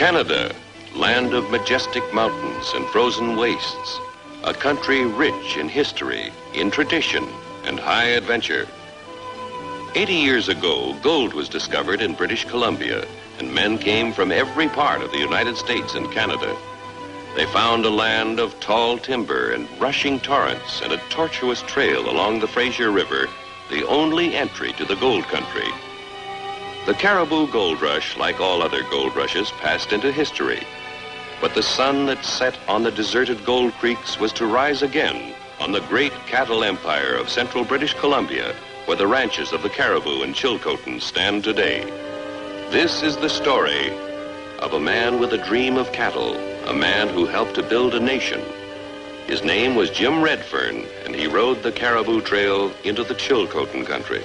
Canada, land of majestic mountains and frozen wastes. A country rich in history, in tradition, and high adventure. 80 years ago, gold was discovered in British Columbia, and men came from every part of the United States and Canada. They found a land of tall timber and rushing torrents and a tortuous trail along the Fraser River, the only entry to the gold country. The Cariboo gold rush, like all other gold rushes, passed into history. But the sun that set on the deserted gold creeks was to rise again on the great cattle empire of central British Columbia, where the ranches of the Cariboo and Chilcotin stand today. This is the story of a man with a dream of cattle, a man who helped to build a nation. His name was Jim Redfern, and he rode the Cariboo Trail into the Chilcotin country.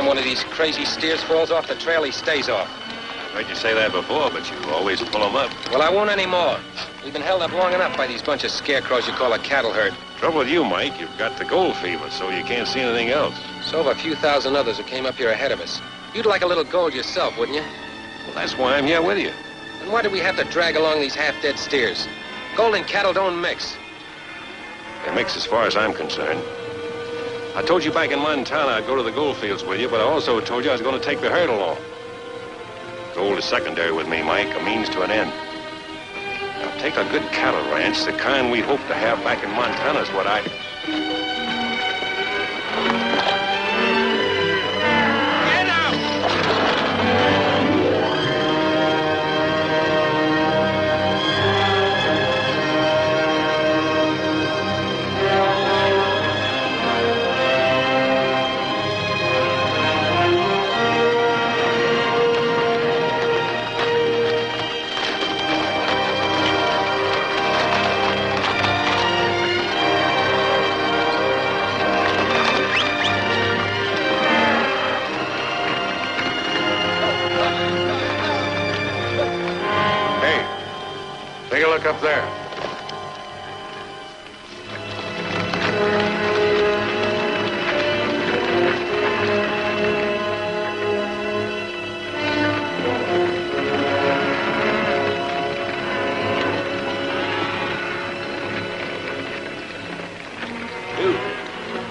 One of these crazy steers falls off the trail, he stays off. I've heard you say that before, but you always pull them up. Well, I won't anymore. We've been held up long enough by these bunch of scarecrows you call a cattle herd. Trouble with you, Mike, you've got the gold fever, so you can't see anything else. So have a few thousand others who came up here ahead of us. You'd like a little gold yourself, wouldn't you? Well, that's why I'm here with you. Then why do we have to drag along these half-dead steers? Gold and cattle don't mix. They mix as far as I'm concerned. I told you back in Montana I'd go to the gold fields with you, but I also told you I was going to take the herd along. Gold is secondary with me, Mike, a means to an end. Now, take a good cattle ranch, the kind we hope to have back in Montana is what I... Get out! Take a look up there.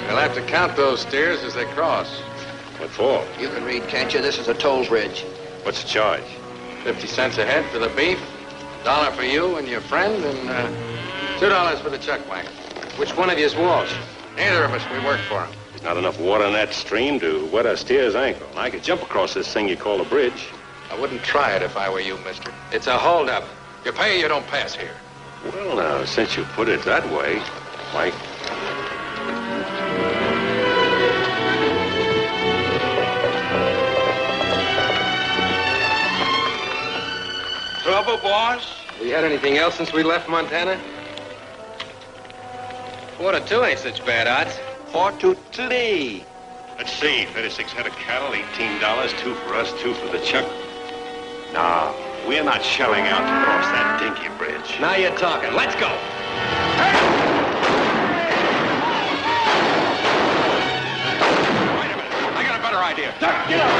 You'll have to count those steers as they cross. What for? You can read, can't you? This is a toll bridge. What's the charge? 50 cents a head for the beef, $1 for you and your friend, and $2 for the chuck wagon. Which one of you is Walsh? Neither of us, we work for him. The Not enough water in that stream to wet a steer's ankle. I could jump across this thing you call a bridge. I wouldn't try it if I were you, mister. It's a holdup. You pay, you don't pass here. Well, now, since you put it that way, Mike. Trouble, boss? We had anything else since we left Montana? 4 to 2 ain't such bad odds. 4 to 3. Let's see, 36 head of cattle, $18, 2 for us, 2 for the chuck. No, we're not shelling out to cross that dinky bridge. Now you're talking. Let's go. Wait a minute. I got a better idea. Get up!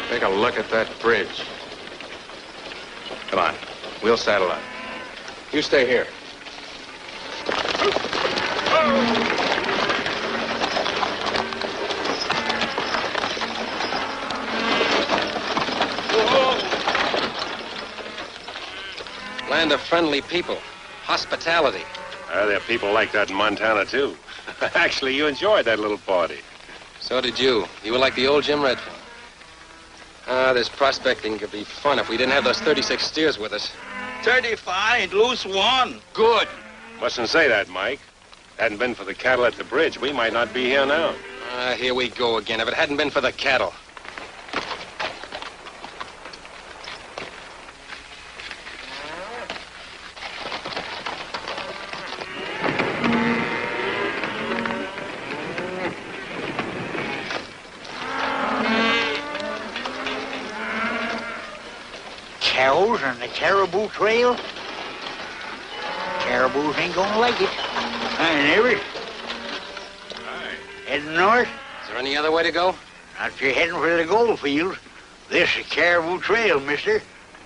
Take a look at that bridge. Come on. We'll saddle up. You stay here. Land of friendly people. Hospitality. There are people like that in Montana, too. Actually, you enjoyed that little party. So did you. You were like the old Jim Redfield. This prospecting could be fun if we didn't have those 36 steers with us. 35, lose 1. Good. Mustn't say that, Mike. Hadn't been for the cattle at the bridge, we might not be here now. Here we go again. If it hadn't been for the cattle. Cows on the Cariboo trail? Cariboos ain't gonna like it. Hi, neighbors. Hi. Heading north? Is there any other way to go? Not if you're heading for the gold fields. This is Cariboo Trail, mister.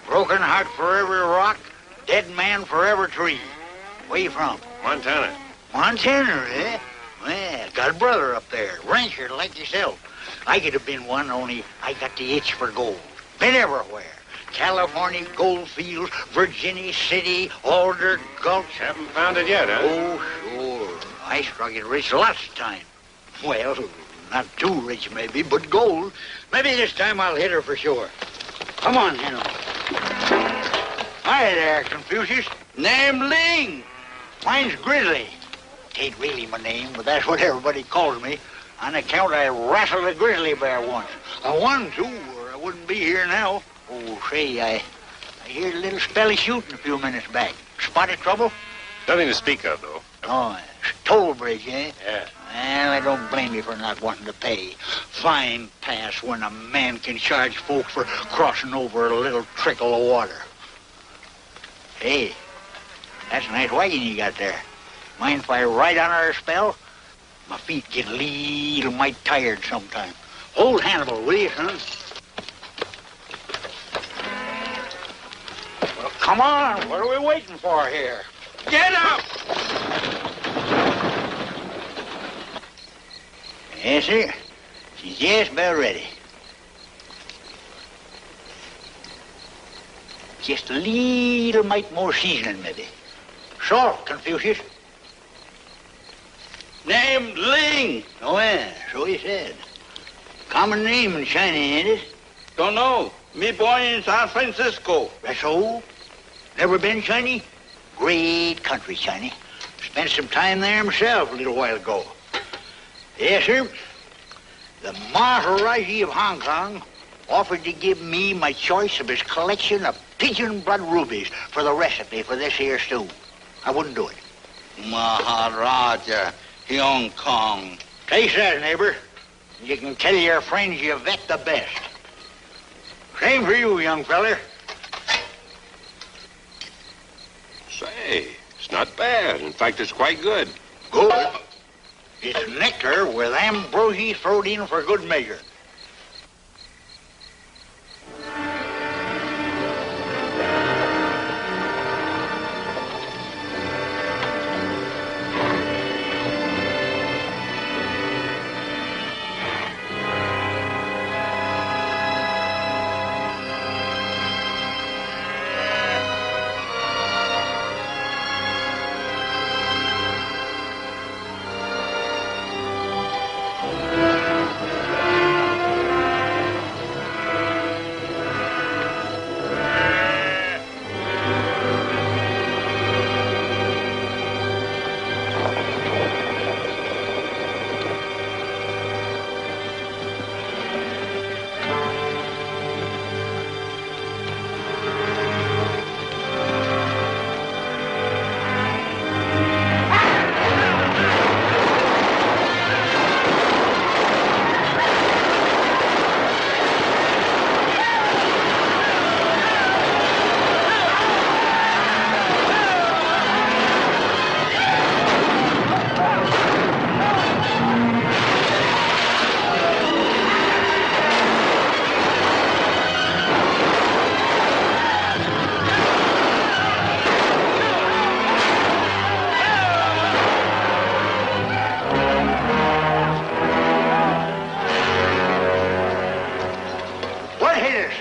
Broken heart for every rock, dead man for every tree. Where you from? Montana. Montana, eh? Well, got a brother up there, rancher like yourself. I could have been one, only I got the itch for gold. Been everywhere. California gold fields, Virginia City, Alder Gulch. Haven't found it yet, huh? Oh, sure. I struck it rich lots of time. Well, not too rich maybe, but gold. Maybe this time I'll hit her for sure. Come on, Henry. Hi there, Confucius. Name Ling. Mine's Grizzly. Tain't really my name, but that's what everybody calls me. On account I wrestled a grizzly bear once. I won, too, or I wouldn't be here now. Oh, say, I heard a little spell of shooting a few minutes back. Spotted trouble? Nothing to speak of, though. Oh, it's toll bridge, eh? Yeah. Well, I don't blame you for not wanting to pay. Fine pass when a man can charge folks for crossing over a little trickle of water. Hey, that's a nice wagon you got there. Mind if I ride on her a spell? My feet get a little mighty tired sometime. Hold Hannibal, will you, son? Well, come on. What are we waiting for here? Get up! Yes, sir. She's just about ready. Just a little mite more seasoning, maybe. Salt, Confucius. Name Ling. Oh, yeah, so he said. Common name in China, ain't it? Don't know. Me born in San Francisco. That's so? Never been China? Great country, China. Spent some time there myself a little while ago. Yes, sir. The Maharaji of Hong Kong offered to give me my choice of his collection of pigeon blood rubies for the recipe for this here stew. I wouldn't do it. Maharaja, Hong Kong. Taste that, neighbor. You can tell your friends you vet the best. Same for you, young feller. Say, it's not bad. In fact, it's quite good. Good. It's nectar with ambrosia thrown in for good measure. is.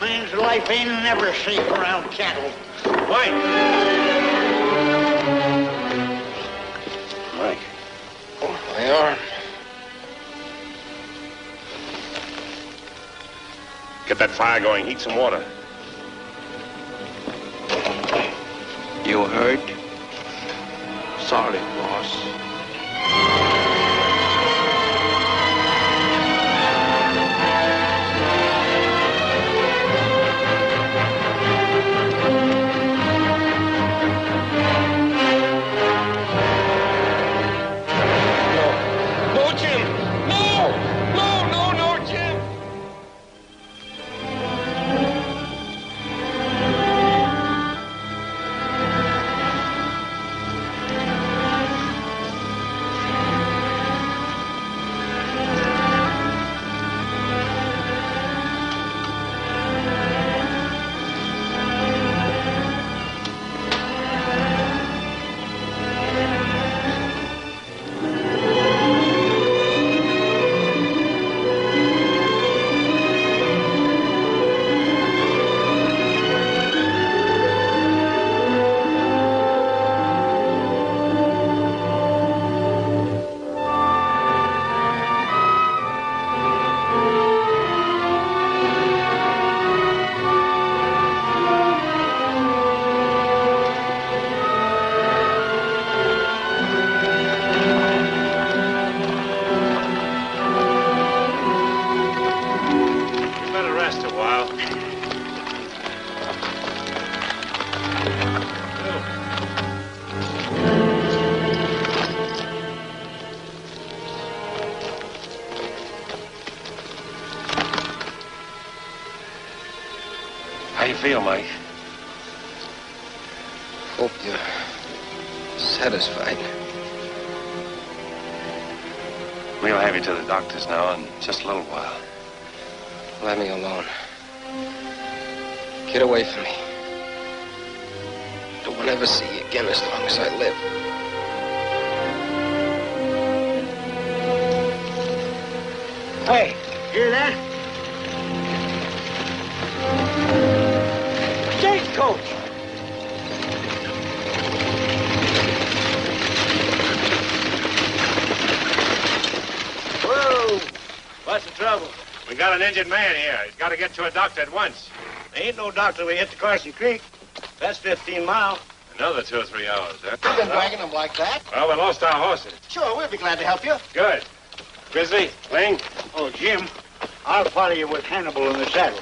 Man's life ain't never safe around cattle. Mike! Mike. Oh, my arm. Get that fire going. Heat some water. You heard? Sorry, boss. No, Jim! No! No, Jim! How you feel, Mike? Hope you're satisfied. We'll have you to the doctor's now in just a little while. Let me alone. Get away from me. Don't want to ever see you again as long as I live. Hey, hear that? Stagecoach! Whoa! What's the trouble? We got an injured man here. He's got to get to a doctor at once. There ain't no doctor. We hit the Carson Creek. That's 15 miles. Another 2 or 3 hours, huh? You've been dragging them like that? Well, we lost our horses. Sure, we'll be glad to help you. Good. Grizzly, Ling. Oh, Jim, I'll follow you with Hannibal in the saddle.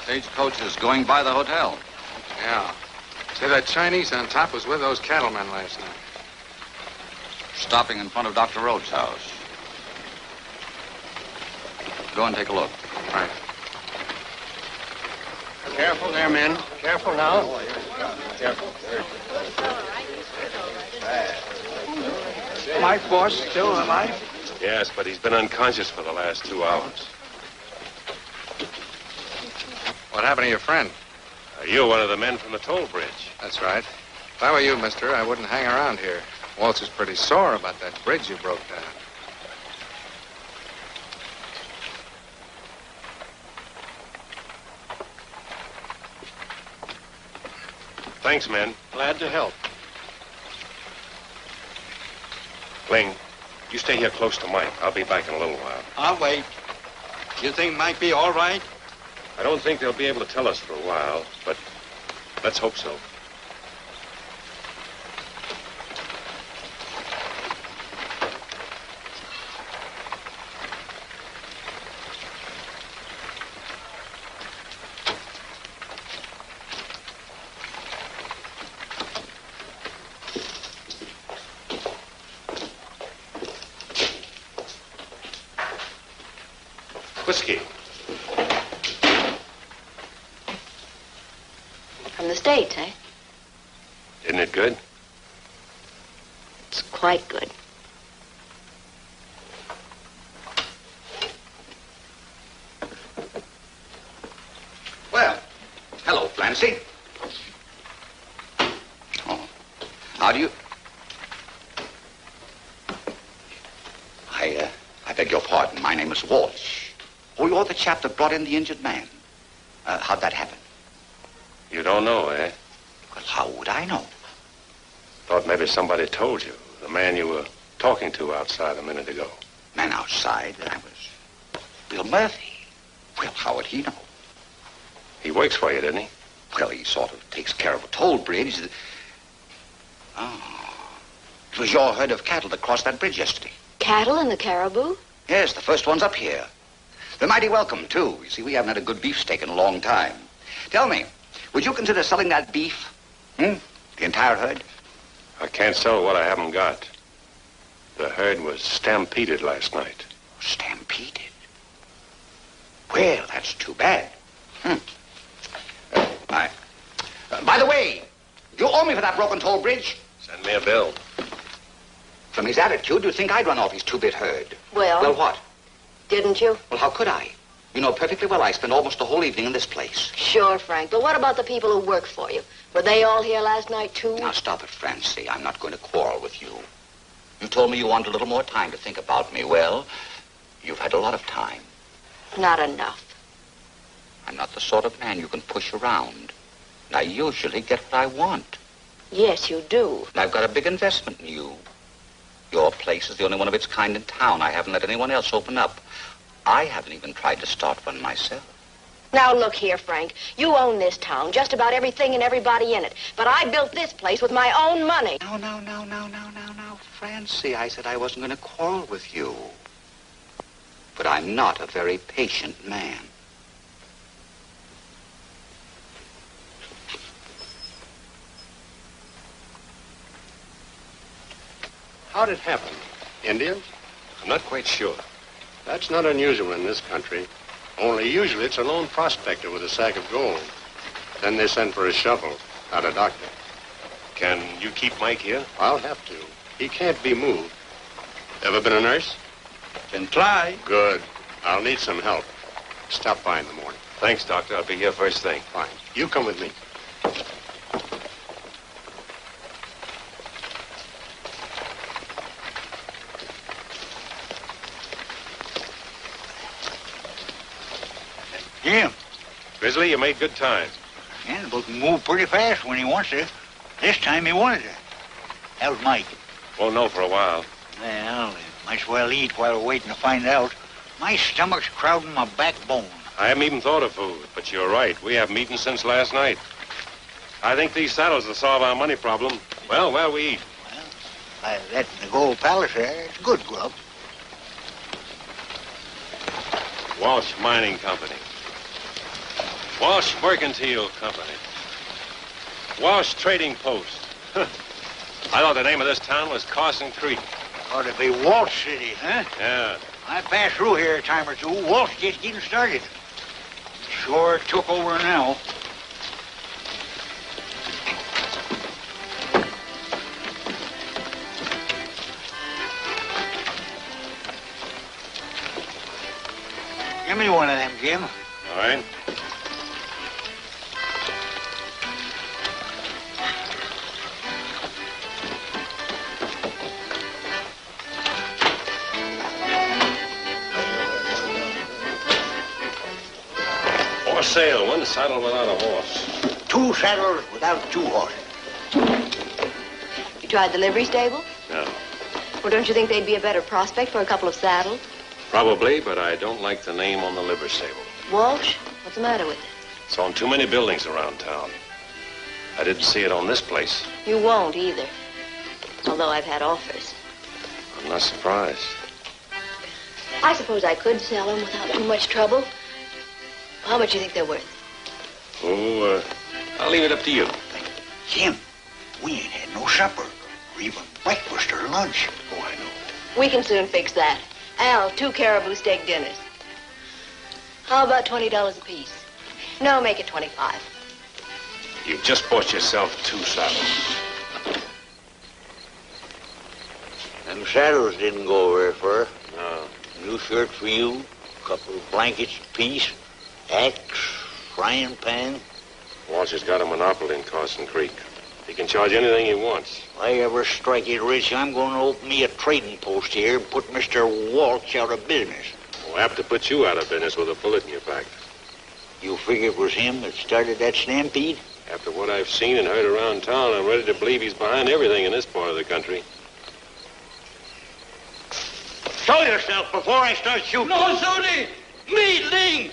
Stagecoach is going by the hotel. Yeah. Say, that Chinese on top was with those cattlemen last night. Stopping in front of Dr. Rhodes' house. Go and take a look. Right. Careful there, men. Careful now. Careful. My boss still alive? Yes, but he's been unconscious for the last 2 hours. What happened to your friend? You're one of the men from the toll bridge. That's right. If I were you, mister, I wouldn't hang around here. Waltz is pretty sore about that bridge you broke down. Thanks, men. Glad to help. Ling, you stay here close to Mike. I'll be back in a little while. I'll wait. You think Mike be all right? I don't think they'll be able to tell us for a while, but let's hope so. Whiskey. From the States, eh? Isn't it good? It's quite good. Well, hello, Clancy. How do you... I beg your pardon. My name is Walsh. Oh, you're the chap that brought in the injured man. How'd that happen? You don't know, eh? Well, how would I know? Thought maybe somebody told you. The man you were talking to outside a minute ago. Man outside? I was... Bill Murphy. Well, how would he know? He works for you, didn't he? Well, he sort of takes care of a toll bridge. Oh. It was your herd of cattle that crossed that bridge yesterday. Cattle in the Cariboo? Yes, the first ones up here. They're mighty welcome, too. You see, we haven't had a good beefsteak in a long time. Tell me, would you consider selling that beef? The entire herd? I can't sell what I haven't got. The herd was stampeded last night. Stampeded? Well, that's too bad. By the way, you owe me for that broken toll bridge. Send me a bill. From his attitude, you'd think I'd run off his two-bit herd. Well... Well, what? Didn't you? Well, how could I? You know perfectly well I spent almost the whole evening in this place. Sure, Frank. But what about the people who work for you? Were they all here last night, too? Now, stop it, Francie. I'm not going to quarrel with you. You told me you wanted a little more time to think about me. Well, you've had a lot of time. Not enough. I'm not the sort of man you can push around. And I usually get what I want. Yes, you do. And I've got a big investment in you. Your place is the only one of its kind in town. I haven't let anyone else open up. I haven't even tried to start one myself. Now, look here, Frank. You own this town, just about everything and everybody in it. But I built this place with my own money. No, Francie. I said I wasn't going to quarrel with you. But I'm not a very patient man. How'd it happen? Indians? I'm not quite sure. That's not unusual in this country. Only usually it's a lone prospector with a sack of gold. Then they send for a shovel, not a doctor. Can you keep Mike here? I'll have to. He can't be moved. Ever been a nurse? Can try. Good. I'll need some help. Stop by in the morning. Thanks, Doctor. I'll be here first thing. Fine. You come with me. Jim. Grizzly, you made good time. Yeah, the boat can move pretty fast when he wants to. This time he wanted to. How's Mike? Won't know for a while. Well, might as well eat while we're waiting to find out. My stomach's crowding my backbone. I haven't even thought of food, but you're right. We haven't eaten since last night. I think these saddles will solve our money problem. Well, while we eat. Well, that in the Gold Palace there, it's good grub. Walsh Mining Company. Walsh Mercantile Company. Walsh Trading Post. I thought the name of this town was Carson Creek. Ought to be Walsh City, huh? Yeah. I passed through here a time or two. Walsh just getting started. Sure took over now. Give me one of them, Jim. All right. For sale, one saddle without a horse. 2 saddles without 2 horses. You tried the livery stable? No. Well, don't you think they'd be a better prospect for a couple of saddles? Probably, but I don't like the name on the liver stable. Walsh? What's the matter with it? It's on too many buildings around town. I didn't see it on this place. You won't either. Although I've had offers. I'm not surprised. I suppose I could sell them without too much trouble. How much do you think they're worth? Oh, I'll leave it up to you. Jim, we ain't had no supper, or even breakfast or lunch. Oh, I know. We can soon fix that. Al, 2 caribou steak dinners. How about $20 apiece? No, make it 25. You've just bought yourself 2 saddles. Them saddles didn't go very far. No. New shirt for you, couple of blankets apiece, axe, frying pan. Walsh has got a monopoly in Carson Creek. He can charge anything he wants. If I ever strike it rich, I'm going to open me a trading post here and put Mr. Walsh out of business. We'll have to put you out of business with a bullet in your back. You figure it was him that started that stampede? After what I've seen and heard around town, I'm ready to believe he's behind everything in this part of the country. Show yourself before I start shooting. No, Zuni! Me, Ling!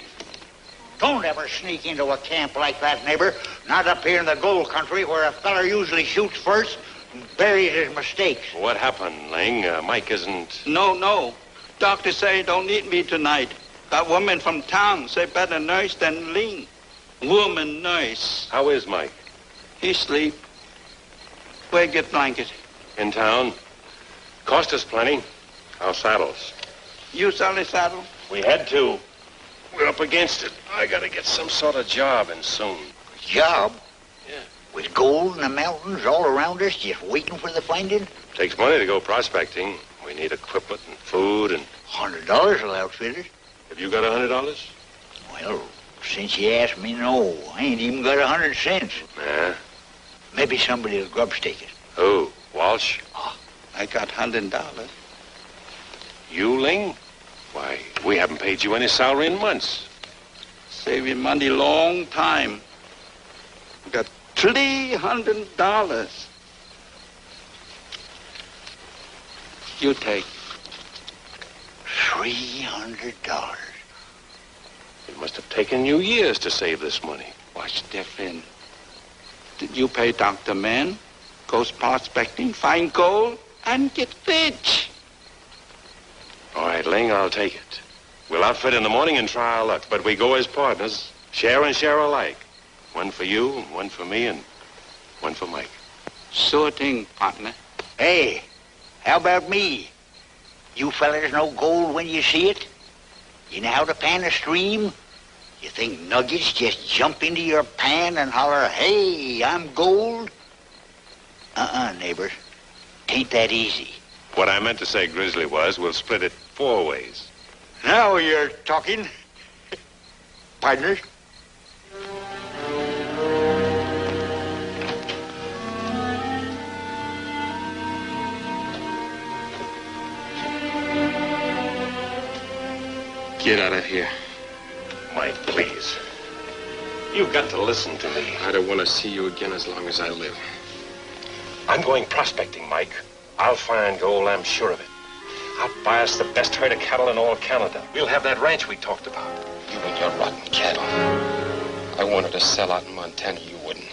Don't ever sneak into a camp like that, neighbor. Not up here in the gold country where a feller usually shoots first and buries his mistakes. What happened, Ling? Mike isn't... No. Doctor say don't need me tonight. That woman from town say better nurse than Ling. Woman nurse. How is Mike? He sleep. Where get blanket? In town. Cost us plenty. Our saddles. You sell the saddle? We had to. We're up against it. I gotta get some sort of job and soon. Job? Yeah. With gold in the mountains all around us, just waiting for the finding? Takes money to go prospecting. We need equipment and food and... $100 will outfit it. Have you got $100? Well, since you asked me, no. I ain't even got 100 cents. Nah. Maybe somebody will grubstake it. Who? Walsh? I got $100. You, Ling? Why, we haven't paid you any salary in months. Saving money long time. Got $300. You take. $300. It must have taken you years to save this money. What's different? Did you pay Dr. Man, goes prospecting, find gold, and get rich? All right, Ling, I'll take it. We'll outfit in the morning and try our luck, but we go as partners, share and share alike. One for you, one for me, and one for Mike. Sure thing, partner. Hey, how about me? You fellas know gold when you see it? You know how to pan a stream? You think nuggets just jump into your pan and holler, hey, I'm gold? Neighbor. Ain't that easy. What I meant to say, Grizzly, was we'll split it 4 ways. Now you're talking. Partners. Get out of here. Mike, please. You've got to listen to me. I don't want to see you again as long as I live. I'm going prospecting, Mike. I'll find gold, I'm sure of it. I'll buy us the best herd of cattle in all Canada. We'll have that ranch we talked about. You and your rotten cattle. I wanted to sell out in Montana, you wouldn't.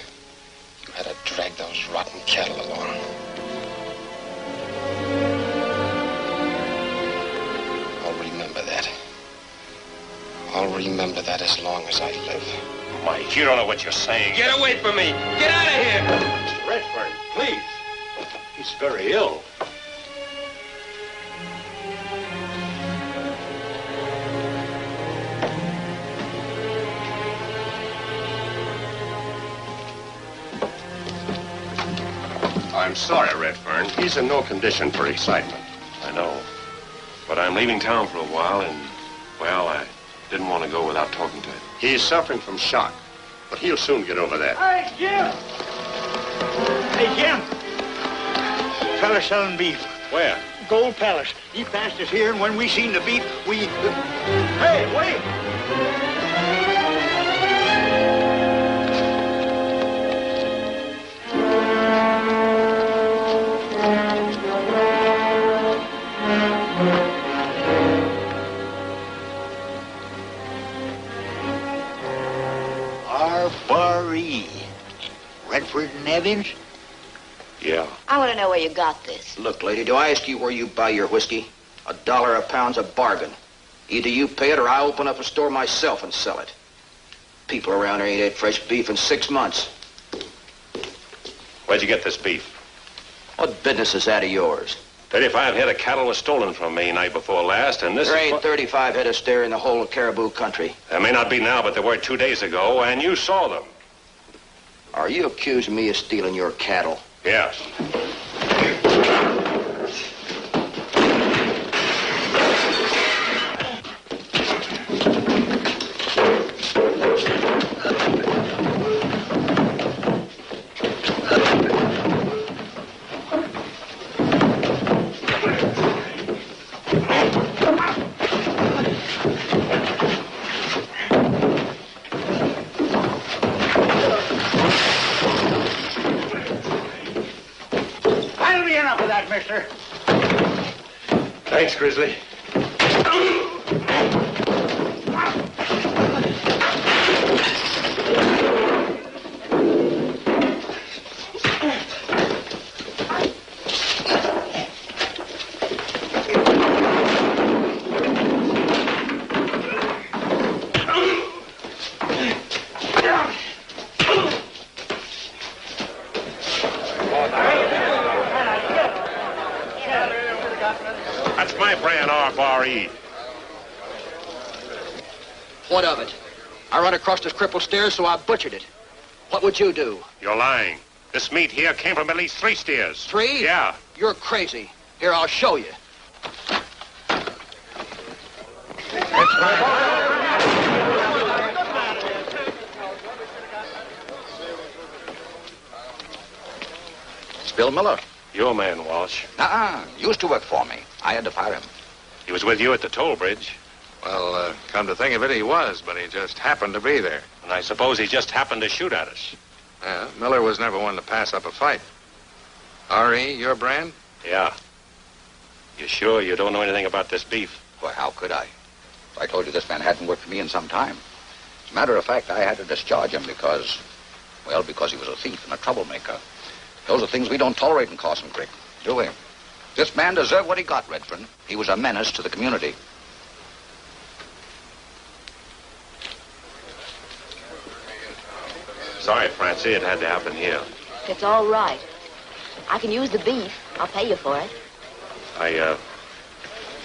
You had to drag those rotten cattle along. I'll remember that. I'll remember that as long as I live. Mike, you don't know what you're saying. Get away from me! Get out of here! Redfern, please. He's very ill. I'm sorry, Redfern. He's in no condition for excitement. I know. But I'm leaving town for a while, and, well, I didn't want to go without talking to him. He's suffering from shock, but he'll soon get over that. Hey, Jim! Hey, Jim! Fella selling beef. Where? Gold Palace. He passed us here, and when we seen the beef, we... Hey, wait! Redford and Evans? Yeah. I want to know where you got this. Look, lady, do I ask you where you buy your whiskey? $1 a pound's a bargain. Either you pay it or I open up a store myself and sell it. People around here ain't had fresh beef in 6 months. Where'd you get this beef? What business is that of yours? 35 head of cattle was stolen from me night before last, and this There is... ain't 35 head of steer in the whole of Cariboo country. There may not be now, but there were 2 days ago, and you saw them. Are you accusing me of stealing your cattle? Yes. mister. Thanks, Grizzly. That's my brand, R-Bar-E. What of it? I run across this crippled stairs, so I butchered it. What would you do? You're lying. This meat here came from at least 3 steers. 3? Yeah. You're crazy. Here, I'll show you. It's Bill Miller. Your man, Walsh. Used to work for me. I had to fire him. He was with you at the toll bridge. Well, come to think of it, he was, but he just happened to be there. And I suppose he just happened to shoot at us. Yeah, Miller was never one to pass up a fight. R.E., your brand? Yeah. You sure you don't know anything about this beef? Well, how could I? I told you this man hadn't worked for me in some time. As a matter of fact, I had to discharge him because he was a thief and a troublemaker. Those are things we don't tolerate in Carson Creek, do we? This man deserved what he got, Redfern. He was a menace to the community. Sorry, Francie, it had to happen here. It's all right. I can use the beef. I'll pay you for it.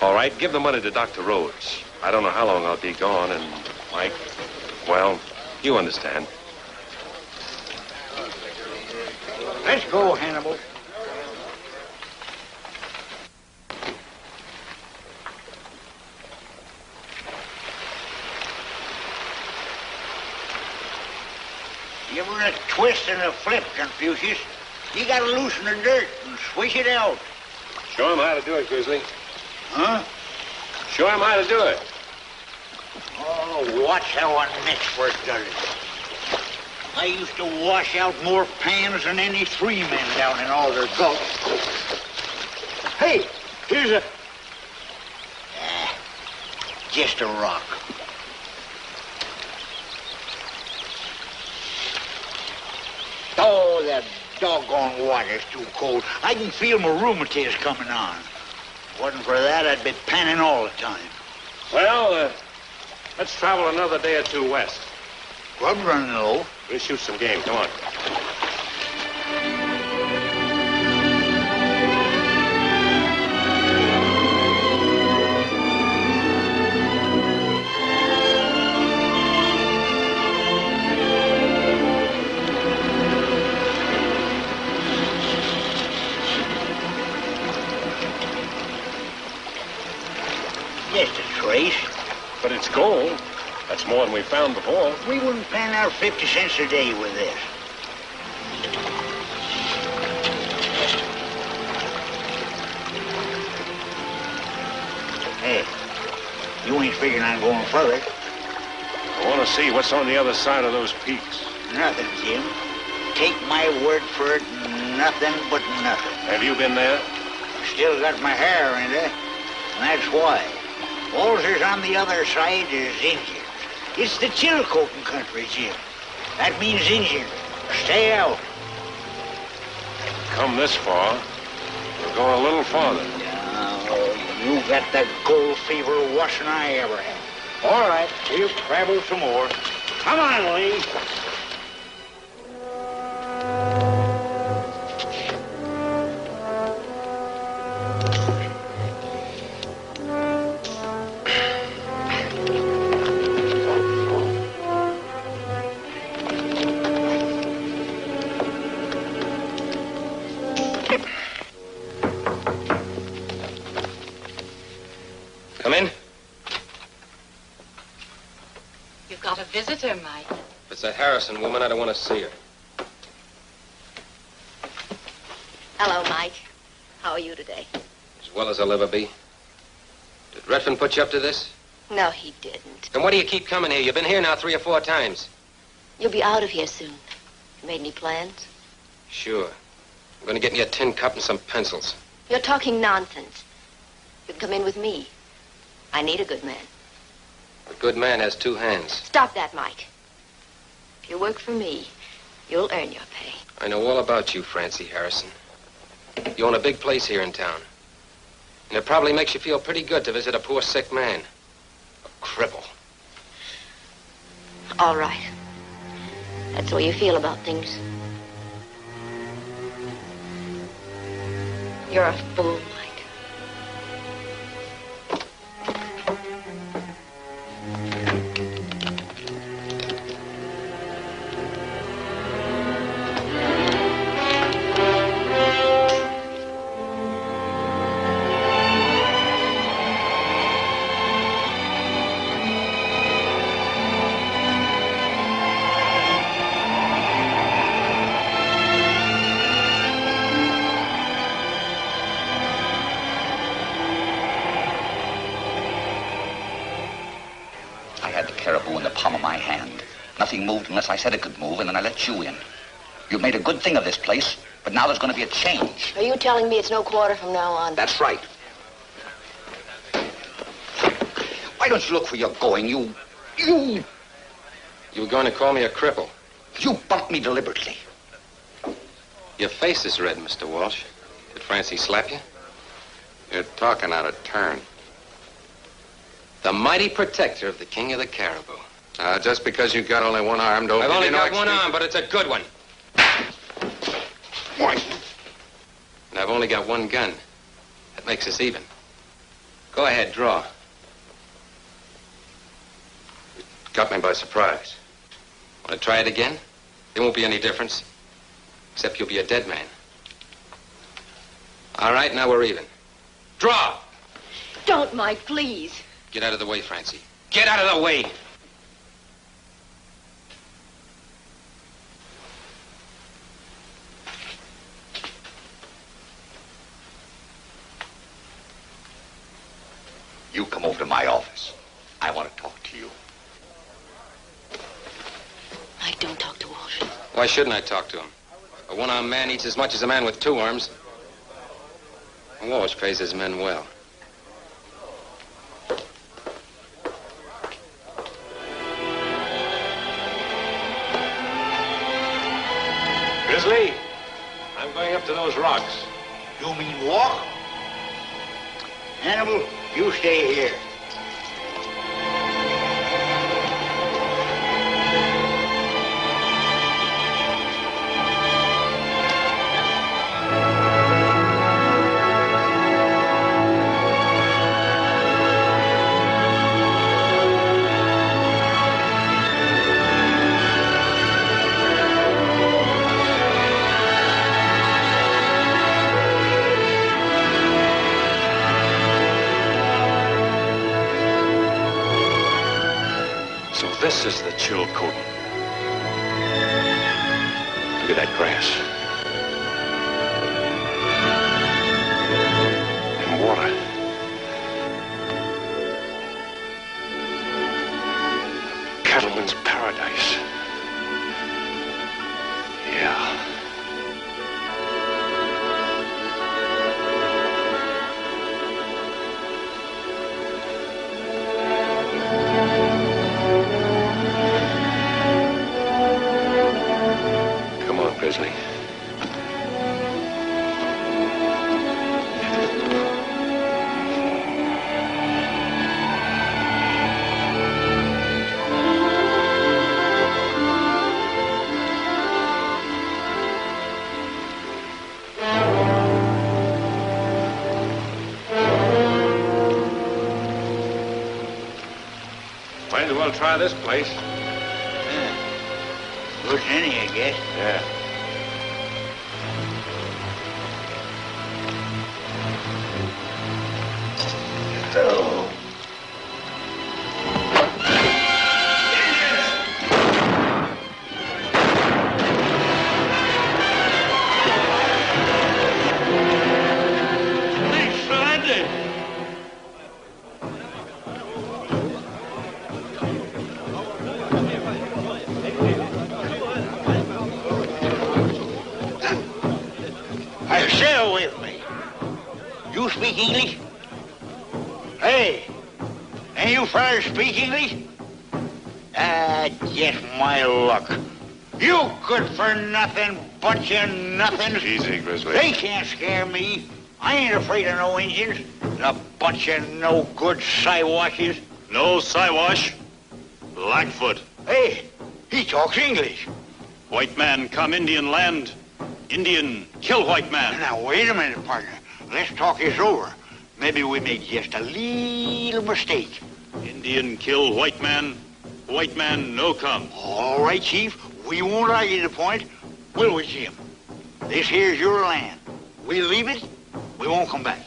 All right, give the money to Dr. Rhodes. I don't know how long I'll be gone, and Mike, well, you understand. Let's go, Hannibal. Give her a twist and a flip, Confucius. You gotta loosen the dirt and swish it out. Show him how to do it, Grizzly. Huh? Show him how to do it. Oh, watch how an expert does it. I used to wash out more pans than any 3 men down in all their gulch. Hey, here's a... just a rock. Oh, that doggone water's too cold. I can feel my rheumatiz coming on. Wasn't for that, I'd be panning all the time. Well, let's travel another day or 2 west. Grub running low. We'll shoot some game. Come on. Just a trace. But it's gold. That's more than we found before. We wouldn't pan out 50 cents a day with this. Hey, you ain't figuring on going further. I want to see what's on the other side of those peaks. Nothing, Jim. Take my word for it, nothing but nothing. Have you been there? Still got my hair in it, and that's why. All there's on the other side is Indians. It's the Chilcotin country, Jim. That means Indian. Stay out. Come this far. We'll go a little farther. Oh, you got that gold fever worse than I ever had. All right, we'll travel some more. Come on, Lee. Come in. You've got a visitor, Mike. If it's a Harrison woman, I don't want to see her. Hello, Mike. How are you today? As well as I'll ever be. Did Redfern put you up to this? No, he didn't. Then why do you keep coming here? You've been here now 3 or 4 times. You'll be out of here soon. You made any plans? Sure. I'm going to get me a tin cup and some pencils. You're talking nonsense. You can come in with me. I need a good man. A good man has two hands. Stop that, Mike. If you work for me, you'll earn your pay. I know all about you, Francie Harrison. You own a big place here in town. And it probably makes you feel pretty good to visit a poor sick man. A cripple. All right. That's the way you feel about things. You're a fool, Mike. Cariboo in the palm of my hand. Nothing moved unless I said it could move, and then I let you in. You've made a good thing of this place, but now there's going to be a change. Are you telling me it's no quarter from now on? That's right. Why don't you look where you're going? You were going to call me a cripple. You bumped me deliberately. Your face is red, Mr. Walsh. Did Francie slap you? You're talking out of turn. The mighty protector of the king of the Cariboo. Just because you've got only one arm, don't... I've only got one arm, but it's a good one. Why? And I've only got one gun. That makes us even. Go ahead, draw. You got me by surprise. Want to try it again? There won't be any difference. Except you'll be a dead man. All right, now we're even. Draw! Don't, Mike, please. Get out of the way, Francie. Get out of the way! You come over to my office. I want to talk to you. Mike, don't talk to Walsh. Why shouldn't I talk to him? A one-armed man eats as much as a man with two arms. Walsh pays his men well. Grizzly, I'm going up to those rocks. You mean walk? Hannibal, you stay here. This is the chill coating. Look at that grass. And water. Cattleman's paradise. Yeah. Grizzly. Might as well try this place. Yeah. Good as any, I guess. Yeah. Sail with me. You speak English? Hey, and you fellas speak English? Just my luck. You good for nothing, bunch of nothings. Easy, Grizzly. They can't scare me. I ain't afraid of no Indians. A bunch of no-good Siwashes. No Siwash. Blackfoot. Hey, he talks English. White man come Indian land. Indian kill white man. Now, wait a minute, partner. Let's talk this over. Maybe we made just a little mistake. Indian kill white man. White man no come. All right, Chief. We won't argue the point, will we, Jim? This here's your land. We leave it, we won't come back.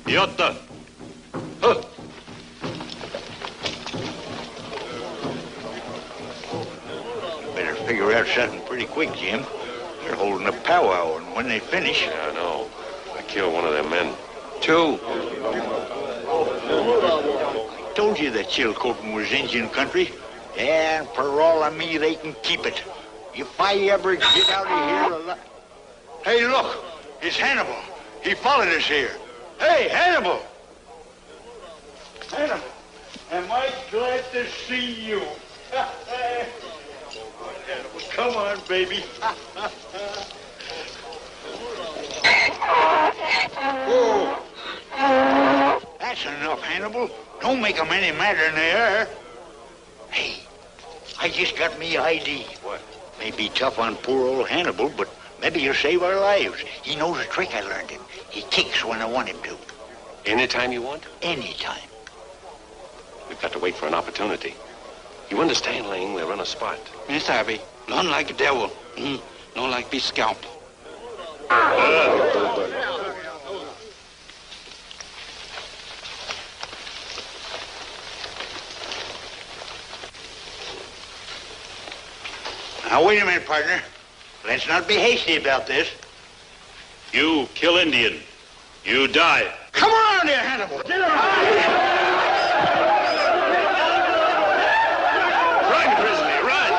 Yotta. Huh. Better figure out something pretty quick, Jim. They're holding a powwow, and when they finish... Yeah, I know. I killed one of their men. 2. I told you that Chilcotin was Indian country. And for all of me, they can keep it. If I ever get out of here alive... Hey, look, it's Hannibal. He followed us here. Hey, Hannibal! Hannibal, am I glad to see you? Come on, baby. Oh. That's enough, Hannibal. Don't make them any madder than they are. Hey, I just got me ID. What? May be tough on poor old Hannibal, but maybe he'll save our lives. He knows a trick I learned him. He kicks when I want him to. Anytime you want? Anytime. We've got to wait for an opportunity. You understand, Ling? We're on a spot. Miss Abby, none like a devil. No like be scalped. Now, wait a minute, partner. Let's not be hasty about this. You kill Indian. You die. Come around here, Hannibal. Get around. Run, Grizzly, run!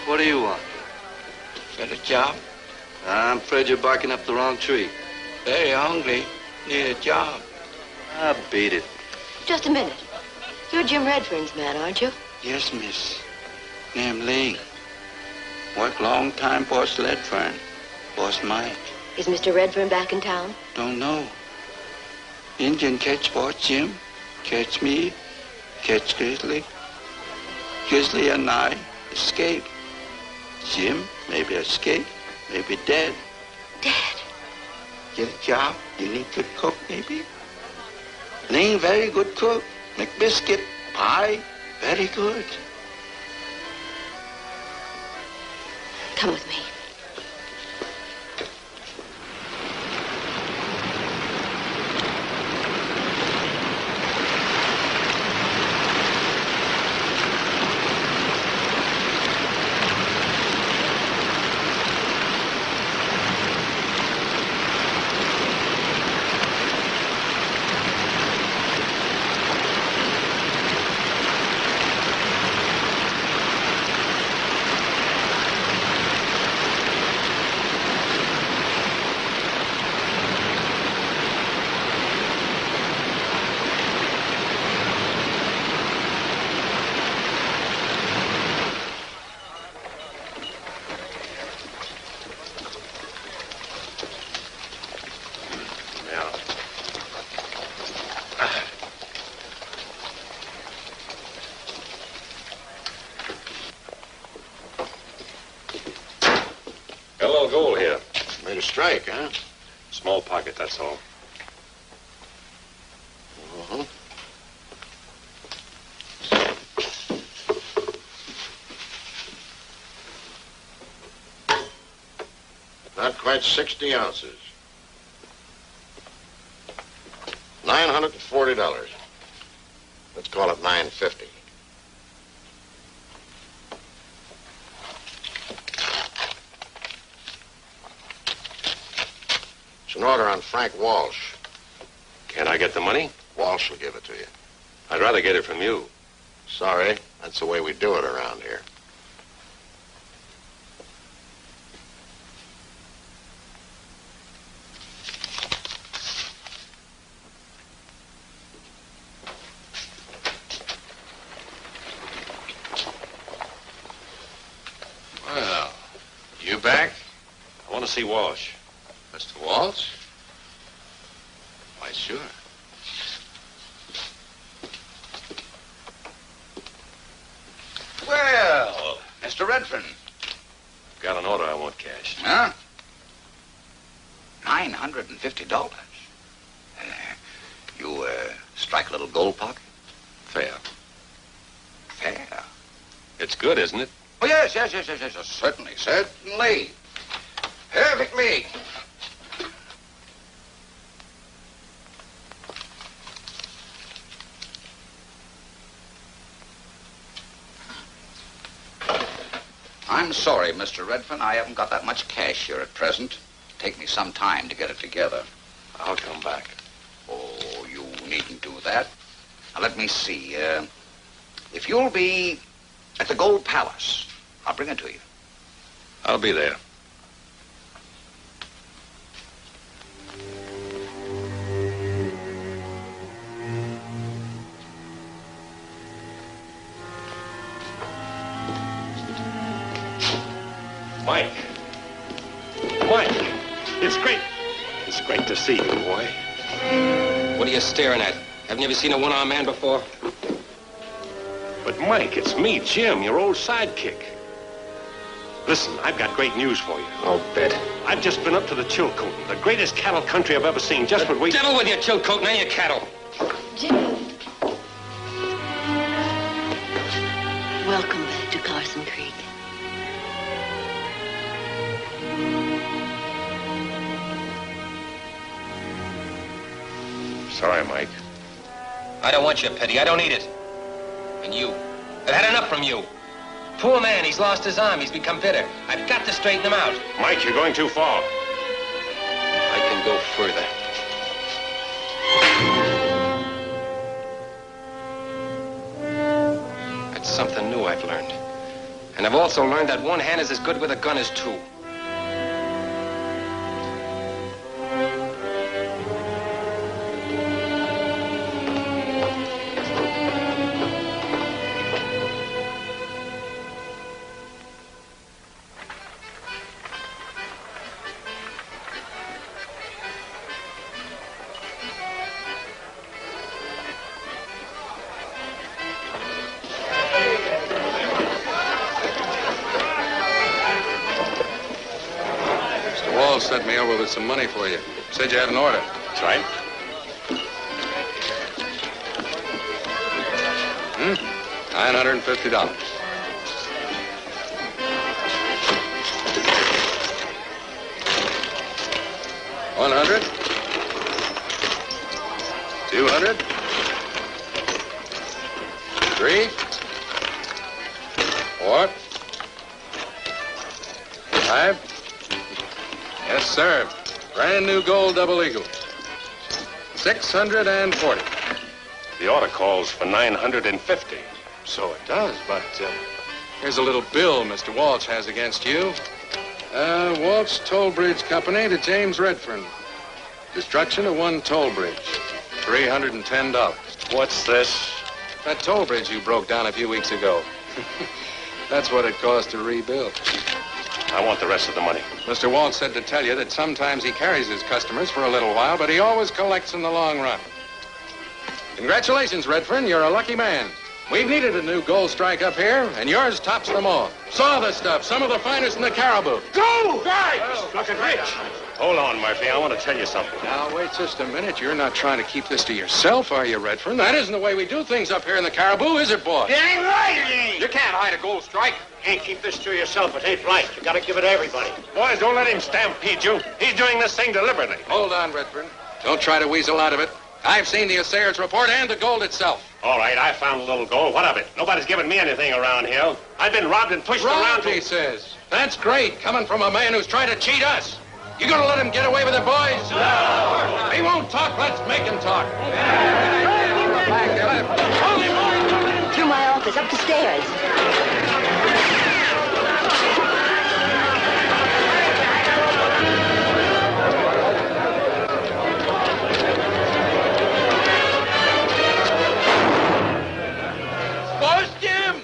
What do you want? For the job? I'm afraid you're barking up the wrong tree. Very hungry. Need a job. Ah, beat it. Just a minute. You're Jim Redfern's man, aren't you? Yes, miss. Name Ling. Work long time for Redfern. Boss Mike. Is Mr. Redfern back in town? Don't know. Indian catch Boss Jim. Catch me. Catch Grizzly. Grizzly and I escape. Jim maybe escape. Maybe dead. Dead? Get a job. You need good cook, maybe? Ling very good cook. Make biscuit. Pie. Very good. Come with me. Gold here. Made a strike, huh? Small pocket, that's all. Uh-huh. Not quite 60 ounces. $940. Let's call it $950. It's an order on Frank Walsh. Can't I get the money? Walsh will give it to you. I'd rather get it from you. Sorry, that's the way we do it around here. Well, you back? I want to see Walsh. Mr. Walsh? Why, sure. Well, Mr. Redfern. Got an order I want cashed. Huh? $950. You, strike a little gold pocket? Fair. Fair? It's good, isn't it? Oh, yes, certainly. Perfectly. I'm sorry, Mr. Redfern. I haven't got that much cash here at present. Take me some time to get it together. I'll come back. Oh, you needn't do that. Now, let me see. If you'll be at the Gold Palace, I'll bring it to you. I'll be there. Mike. Mike. It's great. It's great to see you, boy. What are you staring at? Haven't you ever seen a one-armed man before? But, Mike, it's me, Jim, your old sidekick. Listen, I've got great news for you. I'll bet. I've just been up to the Chilcotin, the greatest cattle country I've ever seen. Just what we... Devil with your Chilcotin and your cattle. Jim. Welcome back to Carson Creek. Sorry, Mike. I don't want your pity. I don't need it. And you. I've had enough from you. Poor man, he's lost his arm. He's become bitter. I've got to straighten him out. Mike, you're going too far. I can go further. That's something new I've learned. And I've also learned that one hand is as good with a gun as two. sent me over with some money for you. Said you had an order. That's right. $950. $100. $200. $3. $4. $5. Yes, sir. Brand new gold double eagle. $640. The order calls for $950. So it does, but here's a little bill Mr. Walsh has against you. Walsh Toll Bridge Company to James Redfern. Destruction of one toll bridge. $310. What's this? That toll bridge you broke down a few weeks ago. That's what it cost to rebuild. I want the rest of the money. Mr. Walsh said to tell you that sometimes he carries his customers for a little while, but he always collects in the long run. Congratulations, Redfern. You're a lucky man. We've needed a new gold strike up here, and yours tops them all. Saw the stuff, some of the finest in the Cariboo. Go! Guys! Looking rich. Hold on, Murphy. I want to tell you something. Now, wait just a minute. You're not trying to keep this to yourself, are you, Redfern? That isn't the way we do things up here in the Cariboo, is it, boy? It ain't right, it ain't. You can't hide a gold strike. Can't keep this to yourself. It ain't right. You gotta give it to everybody. Boys, don't let him stampede you. He's doing this thing deliberately. Hold on, Redfern. Don't try to weasel out of it. I've seen the assayer's report and the gold itself. All right, I found a little gold. What of it? Nobody's given me anything around here. I've been robbed and pushed around. He says. That's great, coming from a man who's trying to cheat us. You gonna let him get away with it, boys? No! He won't talk. Let's make him talk. Through my office, up the stairs. Boss Jim!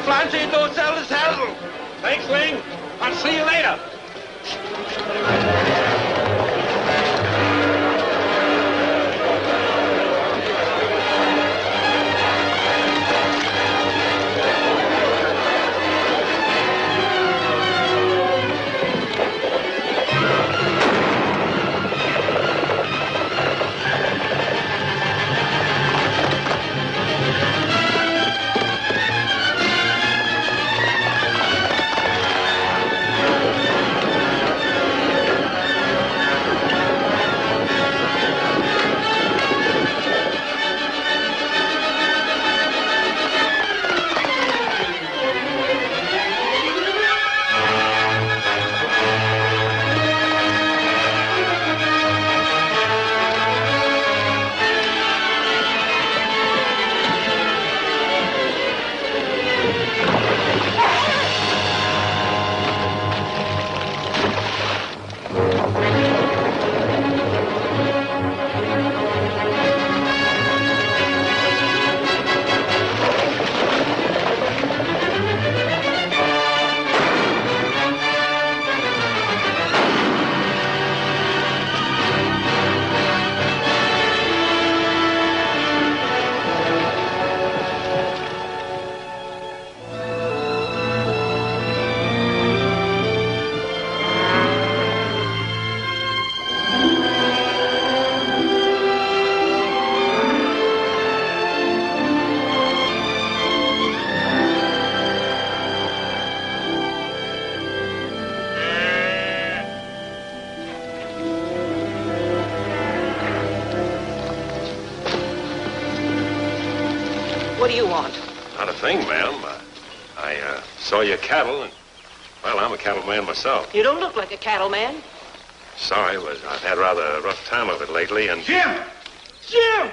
Flancy, don't sell the saddle. Thanks, Ling. I'll see you later. What do you want? Not a thing, ma'am. I saw your cattle, and, well, I'm a cattleman myself. You don't look like a cattleman. Sorry, I've had rather a rough time of it lately, and... Jim! Jim!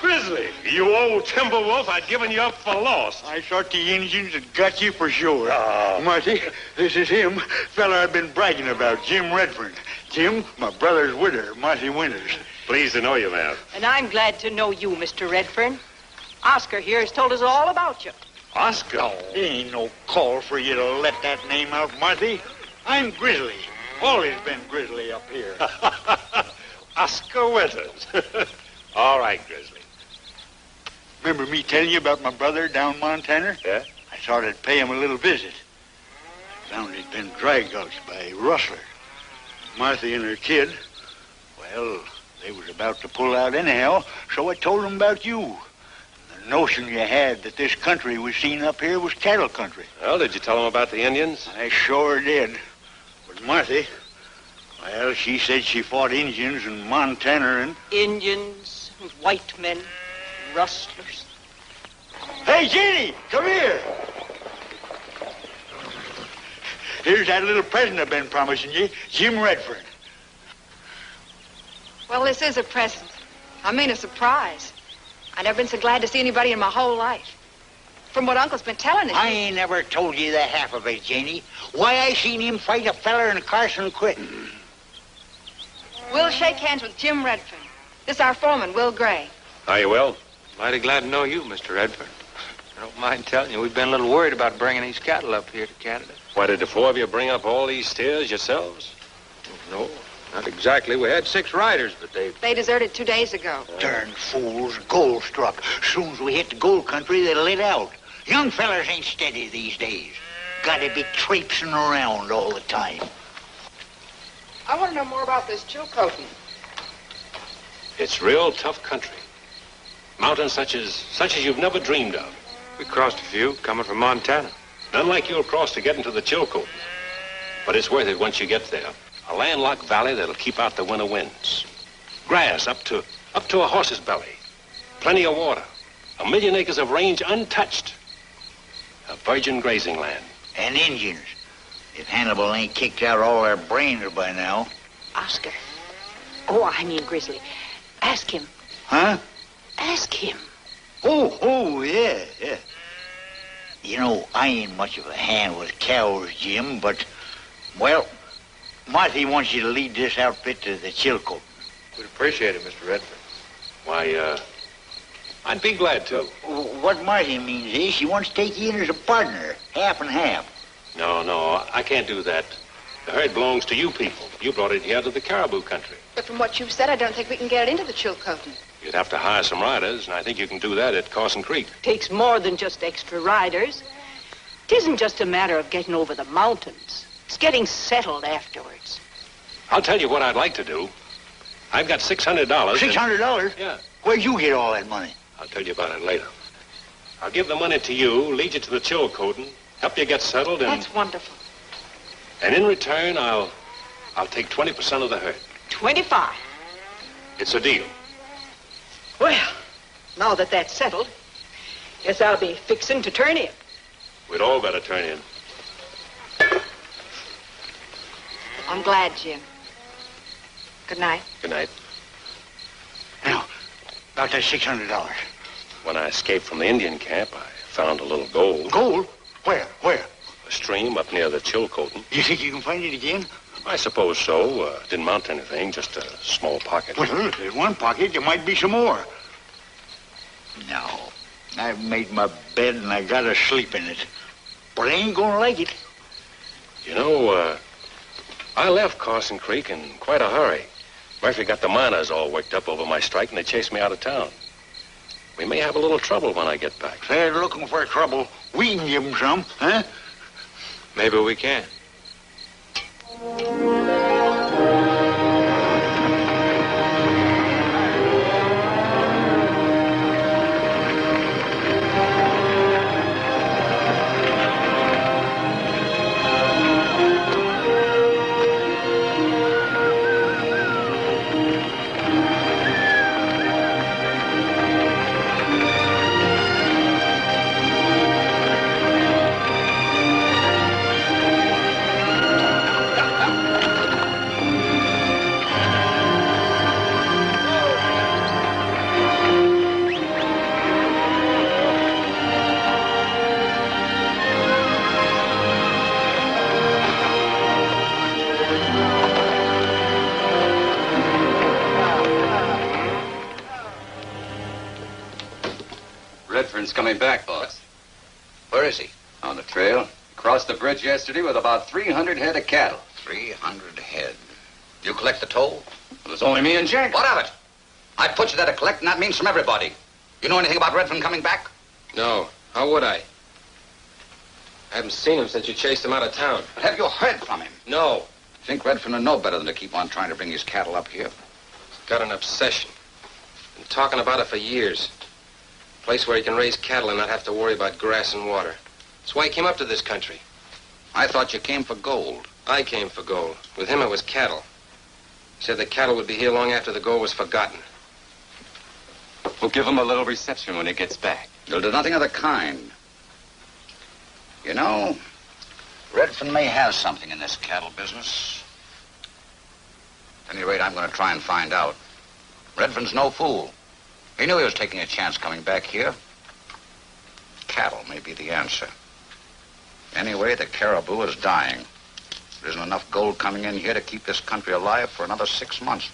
Grizzly, you old timber wolf, I'd given you up for lost. I thought the Indians had got you for sure. Oh. Marty, this is him, fella I've been bragging about, Jim Redfern. Jim, my brother's widder, Marty Winters. Pleased to know you, ma'am. And I'm glad to know you, Mr. Redfern. Oscar here has told us all about you. Oscar? Oh, there ain't no call for you to let that name out, Marty. I'm Grizzly. Always been Grizzly up here. Oscar Winters. All right, Grizzly. Remember me telling you about my brother down Montana? Yeah? I thought I'd pay him a little visit. Found he'd been dragged out by rustlers. Martha and her kid, well, they was about to pull out anyhow, so I told them about you. The notion you had that this country we seen up here was cattle country. Well, did you tell them about the Indians? I sure did. But Marthy, well, she said she fought Indians in Montana and... Indians, white men, rustlers. Hey, Jeannie, come here. Here's that little present I've been promising you, Jim Redfern. Well, this is a present. I mean a surprise. I've never been so glad to see anybody in my whole life. From what Uncle's been telling us. I ain't never told you the half of it, Janie. Why, I seen him fight a feller in Carson quit. We'll shake hands with Jim Redfern. This is our foreman, Will Gray. Are you Will? Mighty glad to know you, Mr. Redfern. I don't mind telling you, we've been a little worried about bringing these cattle up here to Canada. Why, did the four of you bring up all these steers yourselves? No, not exactly. We had 6 riders, but They deserted 2 days ago. Darn fools, gold struck. Soon as we hit the gold country, they lit out. Young fellers ain't steady these days. Gotta be traipsing around all the time. I want to know more about this Chilcotin. It's real tough country. Mountains such as you've never dreamed of. we crossed a few coming from Montana. None like you'll cross to get into the Chilcotin. But it's worth it once you get there. A landlocked valley that'll keep out the winter winds. Grass up to a horse's belly. Plenty of water. 1 million acres of range untouched. A virgin grazing land. And Indians. If Hannibal ain't kicked out all their brains by now. Oscar. Oh, I mean Grizzly. Ask him. Huh? Ask him. Oh, yeah. You know, I ain't much of a hand with cows, Jim, but, well, Marty wants you to lead this outfit to the Chilcotin. We'd appreciate it, Mr. Redford. Why, I'd be glad to. What Marty means is she wants to take you in as a partner, half and half. No, I can't do that. The herd belongs to you people. You brought it here to the Cariboo country. But from what you've said, I don't think we can get it into the Chilcotin. You'd have to hire some riders, and I think you can do that at Carson Creek. Takes more than just extra riders. It isn't just a matter of getting over the mountains. It's getting settled afterwards. I'll tell you what I'd like to do. I've got $600. $600? Yeah. Where'd you get all that money? I'll tell you about it later. I'll give the money to you, lead you to the Chilcotin, help you get settled, and... That's wonderful. And in return, I'll take 20% of the herd. 25. It's a deal. Well, now that that's settled, guess I'll be fixing to turn in. We'd all better turn in. I'm glad, Jim. Good night. Good night. Now, about that $600. When I escaped from the Indian camp, I found a little gold. Gold? Where? A stream up near the Chilcotin. You think you can find it again? I suppose so. Didn't mount to anything, just a small pocket. Well, if there's one pocket, there might be some more. No, I've made my bed and I gotta sleep in it. But I ain't gonna like it. You know, I left Carson Creek in quite a hurry. Murphy got the miners all worked up over my strike and they chased me out of town. We may have a little trouble when I get back. They're looking for trouble. We can give them some, huh? Maybe we can. Redfern's coming back, boss. Where is he? On the trail. Crossed the bridge yesterday with about 300 head of cattle. 300 head. You collect the toll? It was only me and Jake. What of it? I put you there to collect, and that means from everybody. You know anything about Redfern coming back? No. How would I? I haven't seen him since you chased him out of town. But have you heard from him? No. Think Redfern would know better than to keep on trying to bring his cattle up here? He's got an obsession. Been talking about it for years. A place where he can raise cattle and not have to worry about grass and water. That's why he came up to this country. I thought you came for gold. I came for gold. With him, it was cattle. He said the cattle would be here long after the gold was forgotten. We'll give him a little reception when he gets back. You'll do nothing of the kind. You know, Redfern may have something in this cattle business. At any rate, I'm going to try and find out. Redfern's no fool. He knew he was taking a chance coming back here. Cattle may be the answer. Anyway, the Cariboo is dying. There isn't enough gold coming in here to keep this country alive for another 6 months.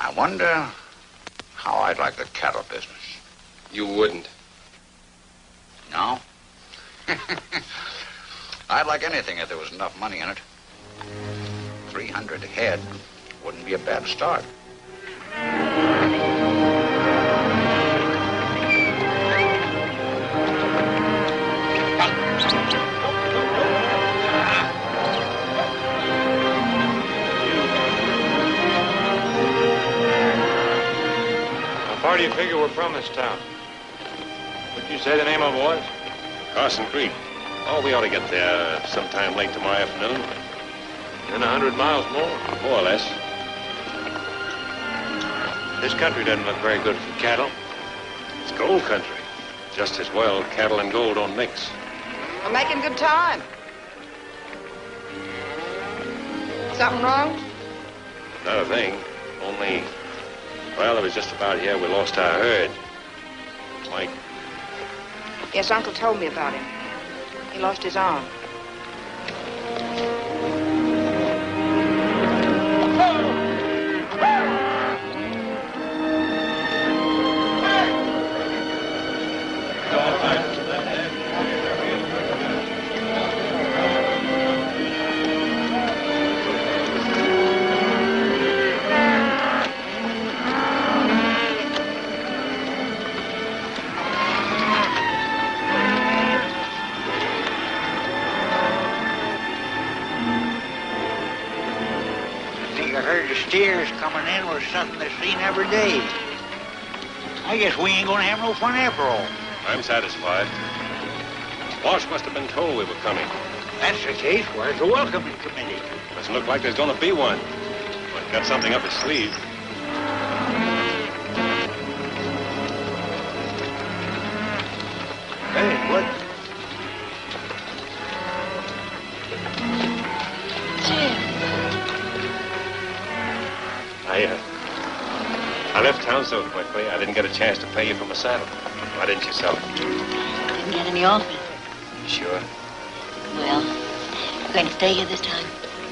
I wonder how I'd like the cattle business. You wouldn't. No? I'd like anything if there was enough money in it. 300 head wouldn't be a bad start. How far do you figure we're from this town? What'd you say the name of it was? Carson Creek. Oh, we ought to get there sometime late tomorrow afternoon. In 100 miles more? More or less. This country doesn't look very good for cattle. It's gold country. Just as well, cattle and gold don't mix. We're making good time. Something wrong? Not a thing. Only, well, it was just about here we lost our herd. Mike. Yes, Uncle told me about him. He lost his arm. Steers coming in was something that's seen every day. I guess we ain't gonna have no fun after all. I'm satisfied. Walsh must have been told we were coming. That's the case. Where's the welcoming committee? Doesn't look like there's gonna be one. But got something up his sleeve. Hey, what? I left town so quickly, I didn't get a chance to pay you for my saddle. Why didn't you sell it? Didn't get any offers. You sure? Well, going to stay here this time.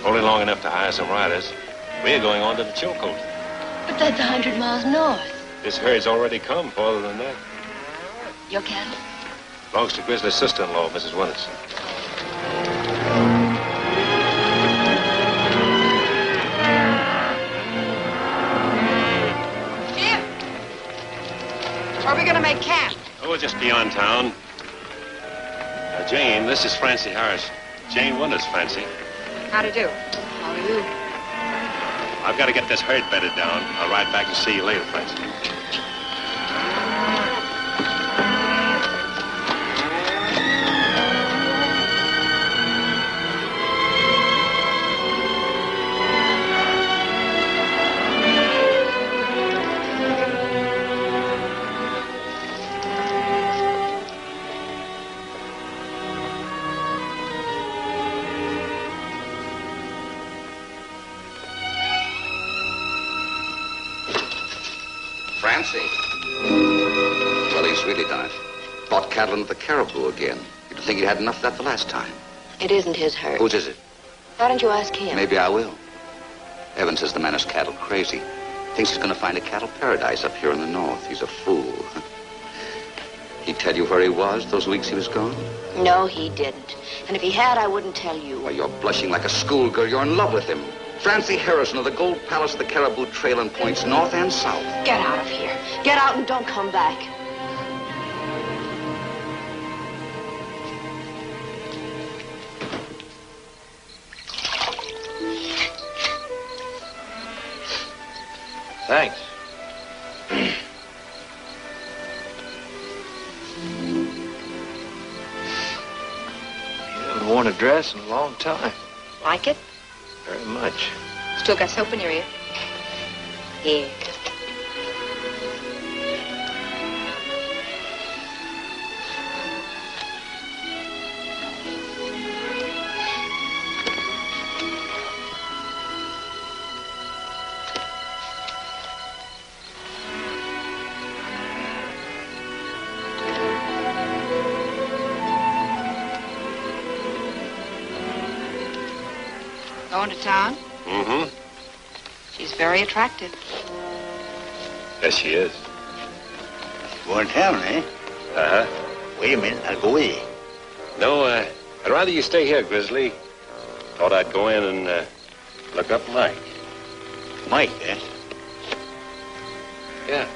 Only long enough to hire some riders. We're going on to the Chilcoot. But that's 100 miles north. This herd's already come farther than that. Your cattle? Belongs to Grizzly's sister-in-law, Mrs. Winters. Where are we going to make camp? Oh, just beyond town. Jane, this is Francie Harris. Jane Winters, Francie. How to do? How do you? I've got to get this herd bedded down. I'll ride back and see you later, Francie. Francie. Well, he's really done it. Bought cattle into the Cariboo again. You'd think he had enough of that the last time. It isn't his herd. Whose is it? Why don't you ask him? Maybe I will. Evan says the man is cattle crazy. Thinks he's going to find a cattle paradise up here in the north. He's a fool. He'd tell you where he was those weeks he was gone? No, he didn't. And if he had, I wouldn't tell you. Why, you're blushing like a schoolgirl. You're in love with him. Francie Harrison of the Gold Palace of the Cariboo Trail and points north and south. Get out of here. Get out and don't come back. Thanks. You haven't worn a dress in a long time. Like it? Very much. Still got soap in your ear? Here. Going to town? Mm-hmm. She's very attractive. Yes, she is. Going to town, eh? Uh-huh. Wait a minute, I'll go with you. No, I'd rather you stay here, Grizzly. Thought I'd go in and look up Mike. Mike, eh? Yeah.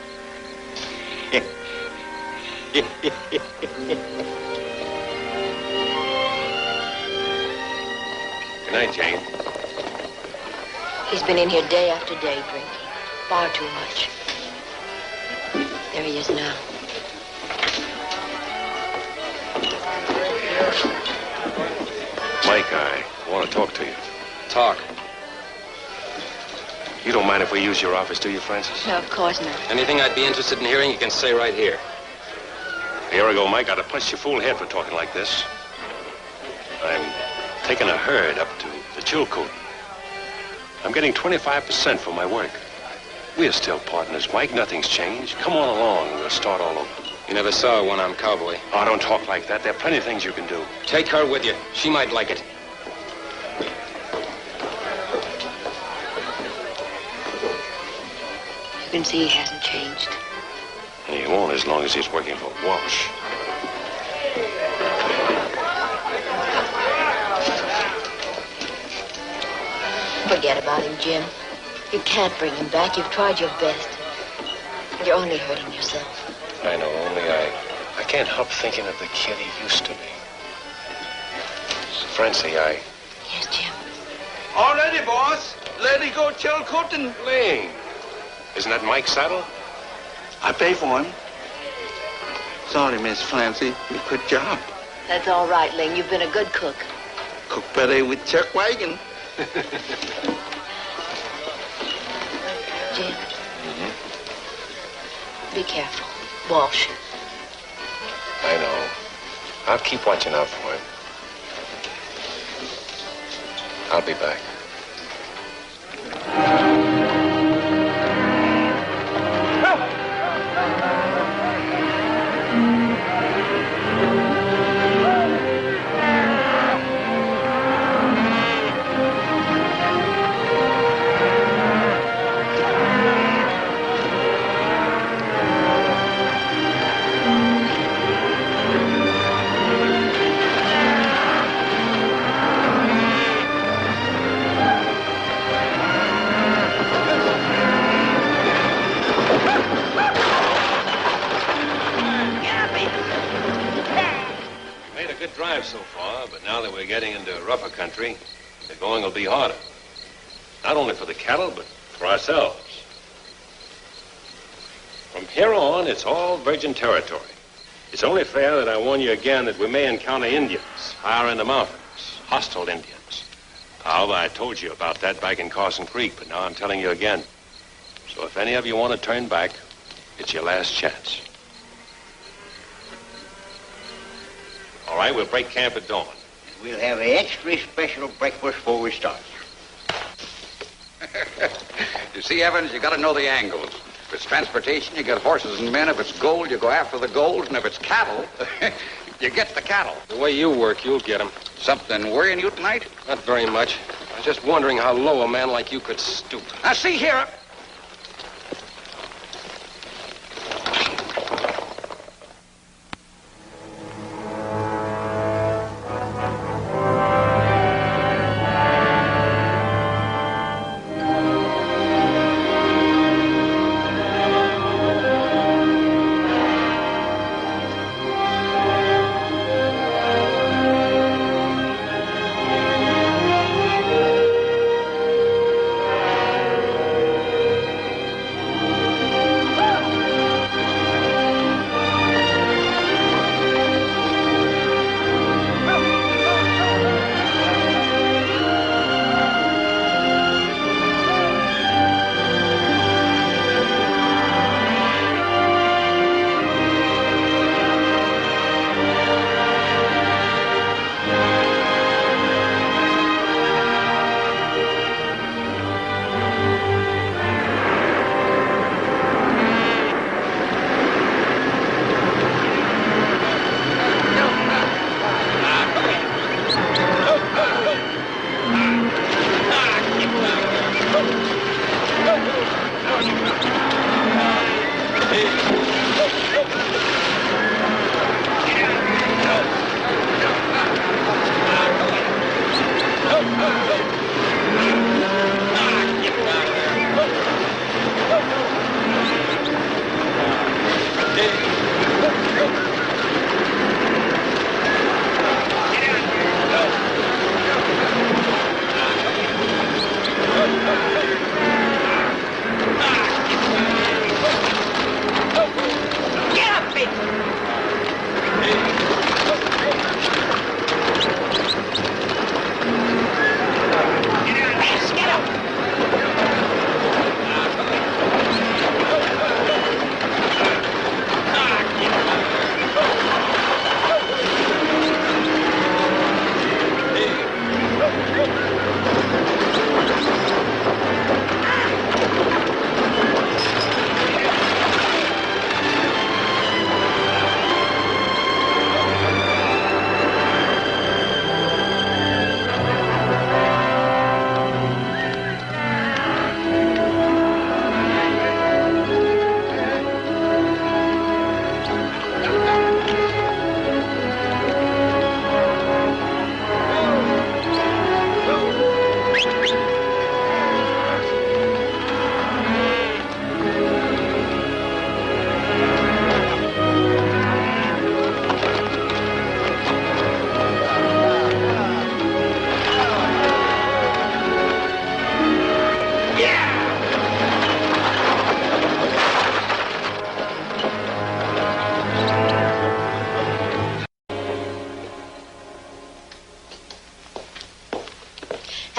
Good night, Jane. He's been in here day after day drinking. Far too much. There he is now. Mike, I want to talk to you. Talk. You don't mind if we use your office, do you, Francis? No, of course not. Anything I'd be interested in hearing, you can say right here. A year ago, Mike, I'd have punched your fool head for talking like this. I'm taking a herd up to the Chilcoot. I'm getting 25% for my work. We're still partners, Mike. Nothing's changed. Come on along. We'll start all over. You never saw a one-armed cowboy. Oh, don't talk like that. There are plenty of things you can do. Take her with you. She might like it. You can see he hasn't changed. And he won't as long as he's working for Walsh. Forget about him, Jim. You can't bring him back. You've tried your best. You're only hurting yourself. I know, only I can't help thinking of the kid he used to be. Francie, Yes, Jim. All ready, boss. Ready go Chilcoot and... Ling. Isn't that Mike's saddle? I pay for him. Sorry, Miss Francie. You good job. That's all right, Ling. You've been a good cook. Cook better with chuck wagon. Jim. Be careful. Walsh. I know. I'll keep watching out for him. I'll be back. So far, but now that we're getting into rougher country, the going will be harder. Not only for the cattle, but for ourselves. From here on, it's all virgin territory. It's only fair that I warn you again that we may encounter Indians higher in the mountains, hostile Indians. However, I told you about that back in Carson Creek, but now I'm telling you again. So if any of you want to turn back, it's your last chance. All right, we'll break camp at dawn. We'll have an extra special breakfast before we start. You see, Evans, you got to know the angles. If it's transportation, you get horses and men. If it's gold, you go after the gold. And if it's cattle, you get the cattle. The way you work, you'll get them. Something worrying you tonight? Not very much. I was just wondering how low a man like you could stoop. Now, see here.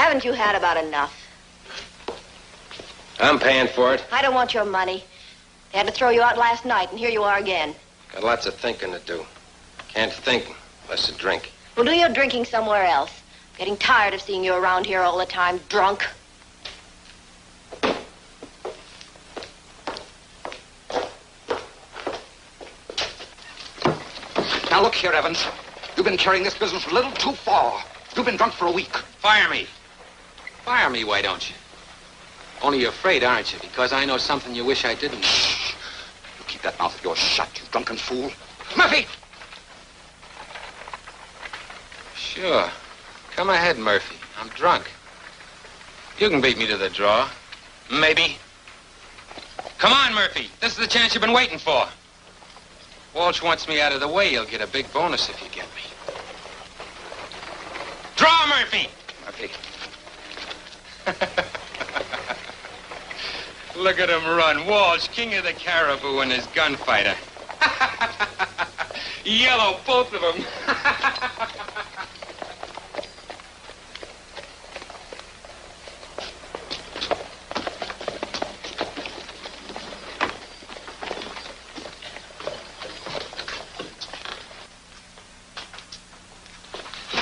Haven't you had about enough? I'm paying for it. I don't want your money. They had to throw you out last night, and here you are again. Got lots of thinking to do. Can't think unless you drink. Well, do your drinking somewhere else. Getting tired of seeing you around here all the time, drunk. Now, look here, Evans. You've been carrying this business a little too far. You've been drunk for a week. Fire me. Fire me, why don't you? Only you're afraid, aren't you? Because I know something you wish I didn't. Shh. You keep that mouth of yours shut, you drunken fool. Murphy! Sure. Come ahead, Murphy. I'm drunk. You can beat me to the draw. Maybe. Come on, Murphy. This is the chance you've been waiting for. Walsh wants me out of the way. You'll get a big bonus if you get me. Draw, Murphy! Murphy. Look at him run. Walsh, king of the Cariboo and his gunfighter. Yellow, both of them.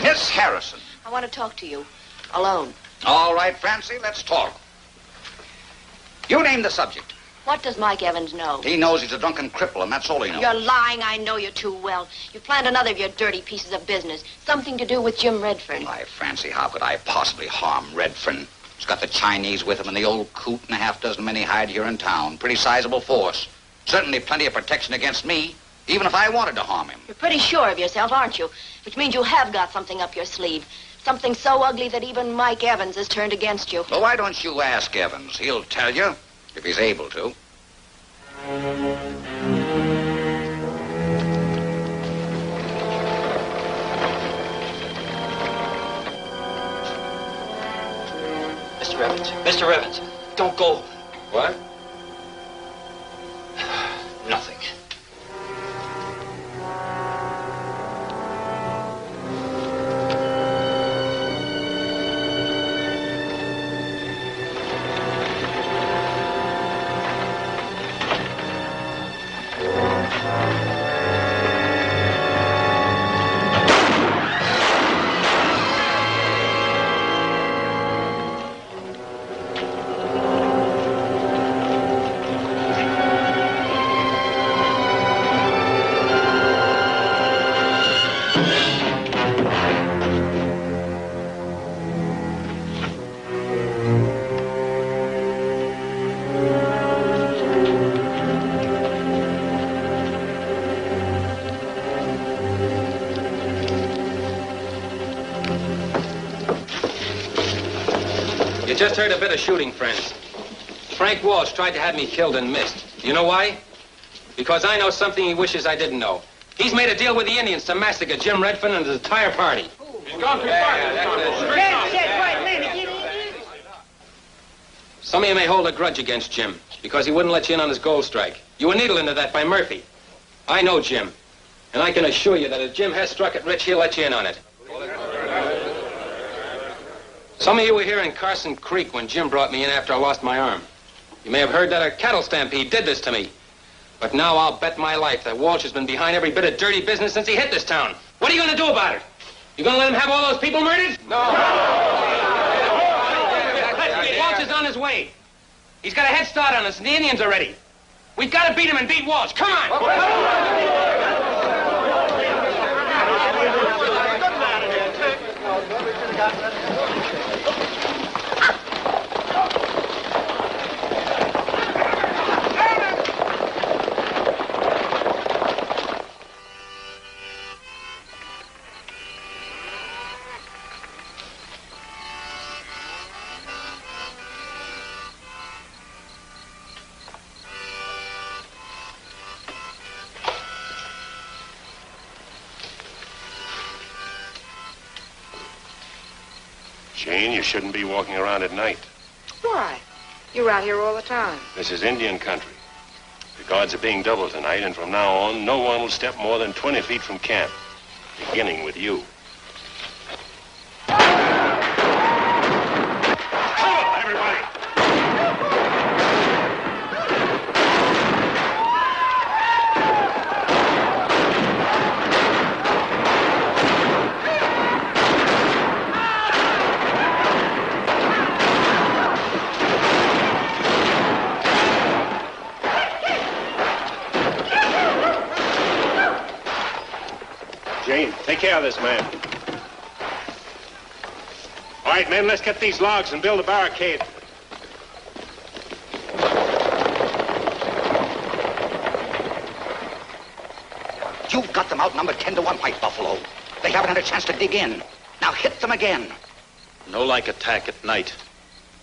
Miss Harrison. I want to talk to you. Alone. All right, Francie, let's talk. You name the subject. What does Mike Evans know? He knows he's a drunken cripple, and that's all he knows. You're lying. I know you too well. You planned another of your dirty pieces of business. Something to do with Jim Redfern. Why, Francie, how could I possibly harm Redfern? He's got the Chinese with him and the old coot and a half dozen men he hired here in town. Pretty sizable force. Certainly plenty of protection against me, even if I wanted to harm him. You're pretty sure of yourself, aren't you? Which means you have got something up your sleeve. Something so ugly that even Mike Evans has turned against you. Well, why don't you ask Evans? He'll tell you, if he's able to. Mr. Evans. Mr. Evans, don't go. What? Nothing. Just heard a bit of shooting, friends. Frank Walsh tried to have me killed and missed. You know why? Because I know something he wishes I didn't know. He's made a deal with the Indians to massacre Jim Redfern and his entire party. He's gone too far. Some of you may hold a grudge against Jim because he wouldn't let you in on his gold strike. You were needled into that by Murphy. I know Jim, and I can assure you that if Jim has struck it rich, he'll let you in on it. Some of you were here in Carson Creek when Jim brought me in after I lost my arm. You may have heard that a cattle stampede did this to me. But now I'll bet my life that Walsh has been behind every bit of dirty business since he hit this town. What are you going to do about it? You going to let him have all those people murdered? No. Walsh is on his way. He's got a head start on us, and the Indians are ready. We've got to beat him and beat Walsh. Come on! Jane, you shouldn't be walking around at night. Why? You're out here all the time. This is Indian country. The guards are being doubled tonight, and from now on, no one will step more than 20 feet from camp, beginning with you. Jane, take care of this man. All right, men, let's get these logs and build a barricade. You've got them outnumbered 10 to 1, White Buffalo. They haven't had a chance to dig in. Now hit them again. No like attack at night.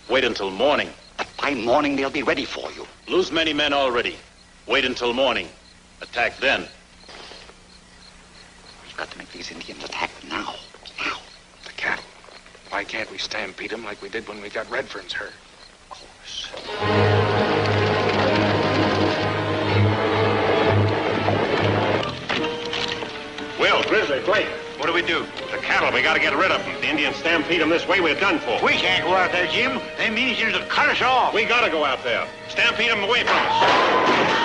Wait until morning. But by morning, they'll be ready for you. Lose many men already. Wait until morning. Attack then. We've got to make these Indians attack now. Now. The cattle. Why can't we stampede them like we did when we got Redfern's herd? Of course. Will, Grizzly, Blake, what do? The cattle, we gotta get rid of them. The Indians stampede them this way, we're done for. We can't go out there, Jim. Them Indians will cut us off. We gotta go out there. Stampede them away from us.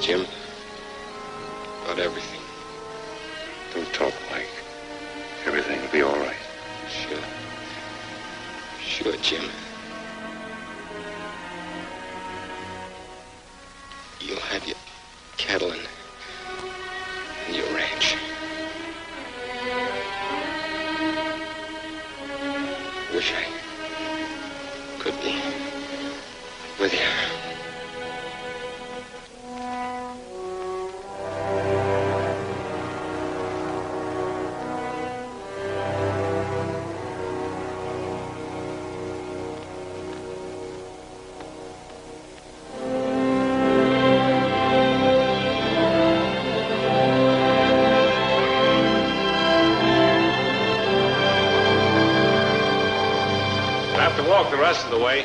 Jim, about everything. Don't talk, Mike. Everything will be all right. Sure. Sure, Jim. You'll have your cattle and your ranch. Wish I could be with you. We'll have to walk the rest of the way.